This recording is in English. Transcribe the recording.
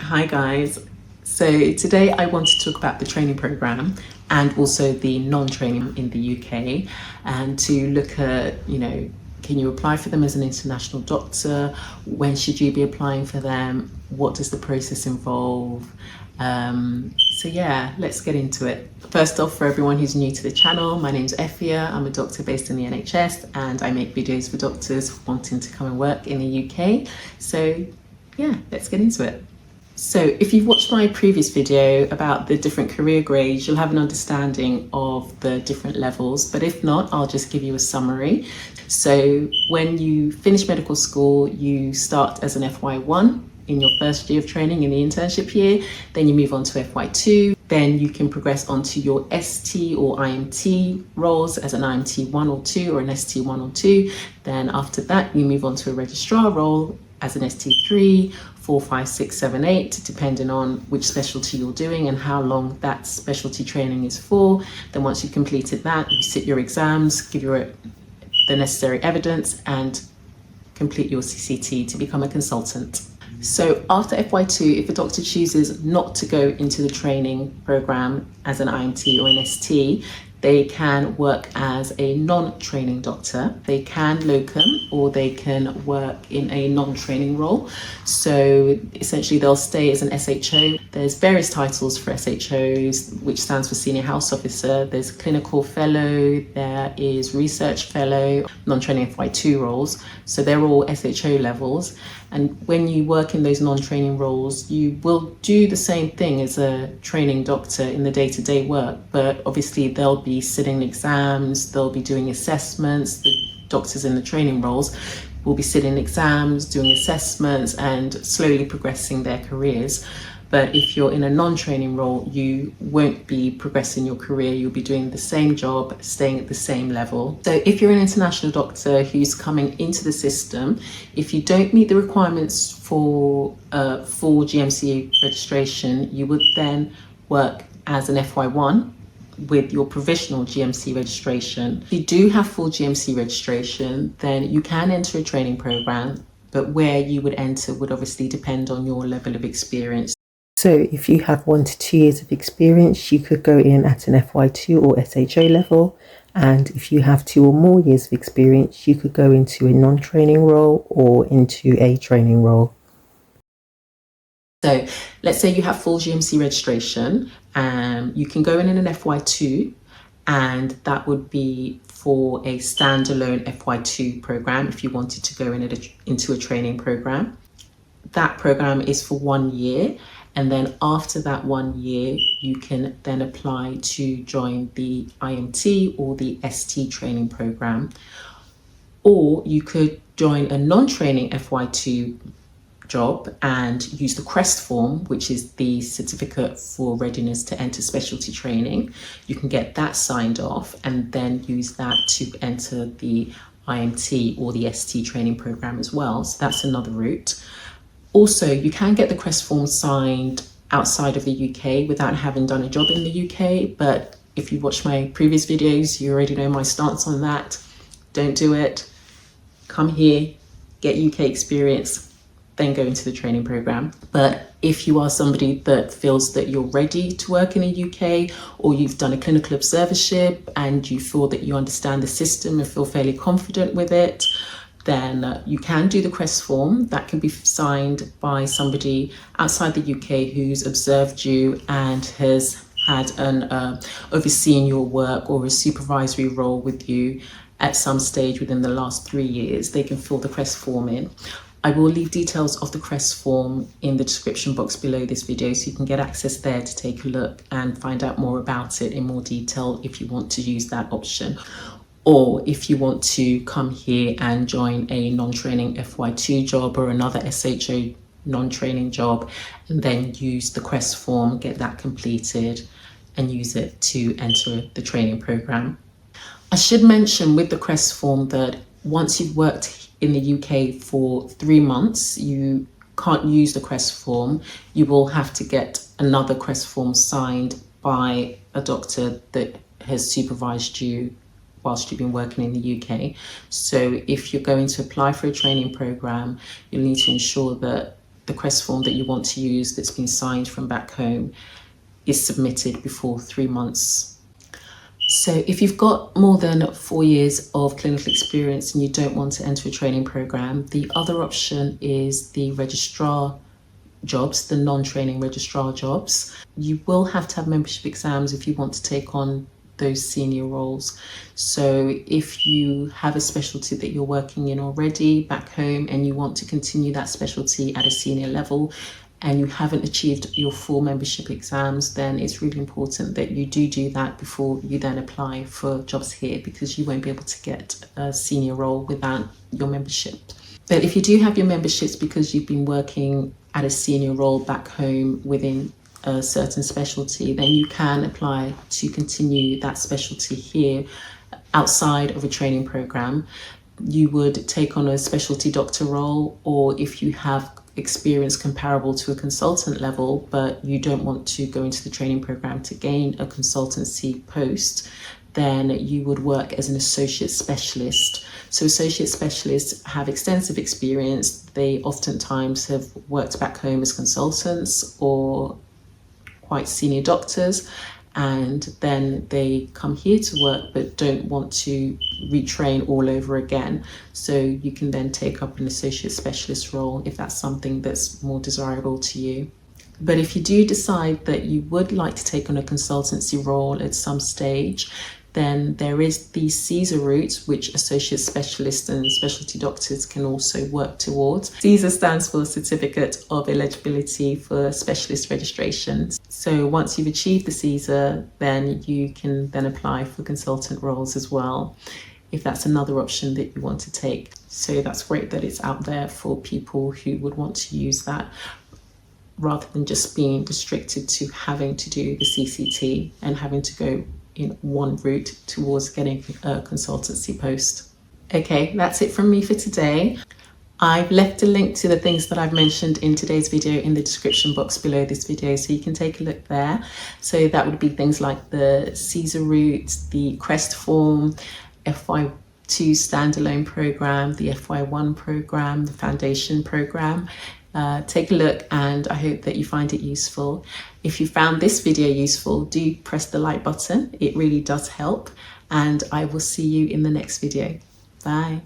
Hi guys. So today I want to talk about the training program and also the non-training in the UK, and to look at, can you apply for them as an international doctor? When should you be applying for them? What does the process involve? So yeah, let's get into it. First off, for everyone who's new to the channel, my name's Effia. I'm a doctor based in the NHS and I make videos for doctors wanting to come and work in the UK. So yeah, let's get into it. So if you've watched my previous video about the different career grades, you'll have an understanding of the different levels. But if not, I'll just give you a summary. So when you finish medical school, you start as an FY1 in your first year of training in the internship year. Then you move on to FY2. Then you can progress onto your ST or IMT roles as an IMT 1 or 2 or an ST 1 or 2. Then after that, you move on to a registrar role as an ST3, 4, 5, 6, 7, 8, depending on which specialty you're doing and how long that specialty training is for. Then once you've completed that, you sit your exams, give the necessary evidence and complete your CCT to become a consultant. So after FY2, if a doctor chooses not to go into the training program as an IMT or an ST, they can work as a non-training doctor. They can locum or they can work in a non-training role. So essentially they'll stay as an SHO. There's various titles for SHOs, which stands for Senior House Officer. There's Clinical Fellow, there is Research Fellow, non-training FY2 roles. So they're all SHO levels. And when you work in those non-training roles, you will do the same thing as a training doctor in the day-to-day work, but obviously they'll be sitting exams, they'll be doing assessments. The doctors in the training roles will be sitting exams, doing assessments and slowly progressing their careers. But if you're in a non-training role, you won't be progressing your career. You'll be doing the same job, staying at the same level. So if you're an international doctor who's coming into the system, if you don't meet the requirements for full GMC registration, you would then work as an FY1 with your provisional GMC registration. If you do have full GMC registration, then you can enter a training program, but where you would enter would obviously depend on your level of experience. So if you have 1 to 2 years of experience, you could go in at an FY2 or SHO level. And if you have 2 or more years of experience, you could go into a non-training role or into a training role. So let's say you have full GMC registration, you can go in an FY2, and that would be for a standalone FY2 program if you wanted to go into a training program. That program is for 1 year. And then after that 1 year, you can then apply to join the IMT or the ST training program. Or you could join a non-training FY2 job and use the CREST form, which is the certificate for readiness to enter specialty training. You can get that signed off and then use that to enter the IMT or the ST training program as well. So that's another route. Also, you can get the CREST form signed outside of the UK without having done a job in the UK. But if you watch my previous videos, you already know my stance on that. Don't do it. Come here, get UK experience, then go into the training program. But if you are somebody that feels that you're ready to work in the UK, or you've done a clinical observership and you feel that you understand the system and feel fairly confident with it, then you can do the CREST form. That can be signed by somebody outside the UK who's observed you and has had overseeing your work or a supervisory role with you at some stage within the last 3 years. They can fill the CREST form in. I will leave details of the CREST form in the description box below this video, so you can get access there to take a look and find out more about it in more detail if you want to use that option. Or if you want to come here and join a non-training FY2 job or another SHO non-training job, and then use the CREST form, get that completed and use it to enter the training program. I should mention with the CREST form that once you've worked in the UK for 3 months, you can't use the CREST form. You will have to get another CREST form signed by a doctor that has supervised you whilst you've been working in the UK. So if you're going to apply for a training program, you'll need to ensure that the CREST form that you want to use that's been signed from back home is submitted before 3 months. So if you've got more than 4 years of clinical experience and you don't want to enter a training program, the other option is the registrar jobs, the non-training registrar jobs. You will have to have membership exams if you want to take on those senior roles. So if you have a specialty that you're working in already back home and you want to continue that specialty at a senior level and you haven't achieved your full membership exams, then it's really important that you do that before you then apply for jobs here, because you won't be able to get a senior role without your membership. But if you do have your memberships because you've been working at a senior role back home within a certain specialty, then you can apply to continue that specialty here outside of a training program. You would take on a specialty doctor role, or if you have experience comparable to a consultant level, but you don't want to go into the training program to gain a consultancy post, then you would work as an associate specialist. So associate specialists have extensive experience. They oftentimes have worked back home as consultants or quite senior doctors, and then they come here to work but don't want to retrain all over again. So you can then take up an associate specialist role if that's something that's more desirable to you. But if you do decide that you would like to take on a consultancy role at some stage, then there is the CSER route, which associate specialists and specialty doctors can also work towards. CSER stands for Certificate of Eligibility for Specialist Registration. So once you've achieved the CSER, then you can then apply for consultant roles as well, if that's another option that you want to take. So that's great that it's out there for people who would want to use that, rather than just being restricted to having to do the CCT and having to go in one route towards getting a consultancy post. Okay, that's it from me for today. I've left a link to the things that I've mentioned in today's video in the description box below this video, so you can take a look there. So that would be things like the CSER route, the CREST form, FY2 standalone program, the FY1 program, the foundation program. Take a look, and I hope that you find it useful. If you found this video useful, do press the like button. It really does help, and I will see you in the next video. Bye.